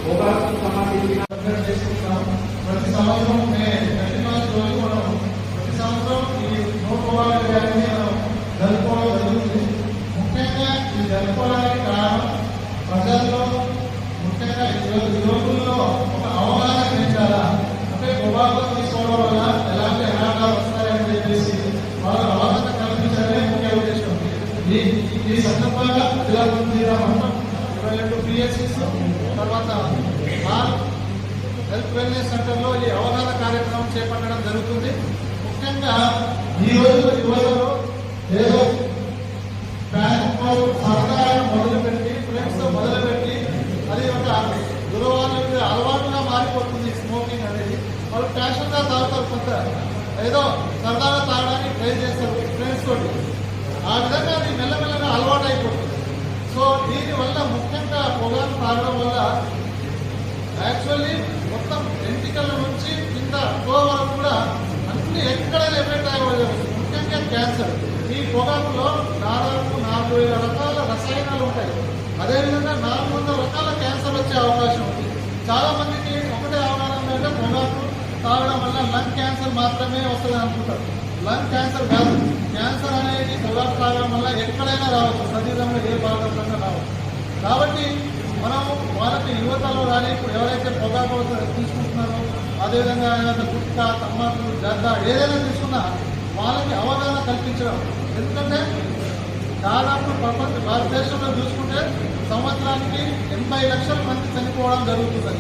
పొగాకు సంబంధించిన చేసుకుంటాం. ప్రతి సంవత్సరం మే 31 రోజు మనం ప్రతి సంవత్సరం ఈ నో పొగాకు ర్యాలీని మనం జరుపుకోవడం జరుగుతుంది. ముఖ్యంగా ఈ జరుపుకోవడానికి కారణం ప్రజల్లో ముఖ్యంగా ఈ రోజుల్లో ఒక అవగాహన పెంచాలా, అంటే పొగాకు తీసుకోవడం వల్ల ఎలాంటి అనాథాలు వస్తాయని చెప్పేసి వాళ్ళ అవగాహన కల్పించడమే ముఖ్య ఉద్దేశం. ఈ సందర్భంగా జిల్లా మండలం 22 PHCs తర్వాత హెల్త్ వెల్నెస్ సెంటర్లో ఈ అవగాహన కార్యక్రమం చేపట్టడం జరుగుతుంది. ముఖ్యంగా ఈ రోజు యువతలో ఏదో సరదాగా మొదలుపెట్టి ఫ్రెండ్స్ తో మొదలుపెట్టి అది ఒక అలవాటుగా మారిపోతుంది. స్మోకింగ్ అనేది వాళ్ళు ప్యాషన్ గా తాగుతారు, కొంత ఏదో సరదాగా తాగడానికి ట్రై చేస్తారు ఫ్రెండ్స్ తోటి. ఆ విధంగా అది మెల్లమెల్లగా అలవాటు అయిపోతుంది. సో దీనివల్ల ముఖ్యంగా పొగాకు తాగడం వల్ల యాక్చువల్లీ మొత్తం ఎంటికల నుంచి కింద ఫ్లో వరకు కూడా అన్ని ఎక్కడైనా ఎఫెక్ట్ అయ్యే, ముఖ్యంగా క్యాన్సర్. ఈ పొగాకులో దాదాపు 4000 రకాల రసాయనాలు ఉంటాయి. అదేవిధంగా 400 రకాల క్యాన్సర్ వచ్చే అవకాశం ఉంది. చాలా మందికి ఒకటే అవగాహన అంటే పొగాకు తాగడం వల్ల లంగ్ క్యాన్సర్ మాత్రమే వస్తుంది అనుకుంటారు. లంగ్ క్యాన్సర్ కాదు. క్యాన్సర్ అనేది పొగాకు తాగడం వల్ల ఎక్కడైనా రావచ్చు, శరీరంలో ఏ భాగంలో రావచ్చు. కాబట్టి మనం వాళ్ళకి యువతలో కానీ ఇప్పుడు ఎవరైతే పొగాకు తీసుకుంటున్నారో, అదేవిధంగా ఏదైనా గుట్కా, తమ్మాకు, జర్దా ఏదైనా తీసుకున్నా వాళ్ళకి అవగాహన కల్పించడం. ఎందుకంటే దాదాపు భారతదేశంలో చూసుకుంటే సంవత్సరానికి 80 లక్షల మంది చనిపోవడం జరుగుతుంది.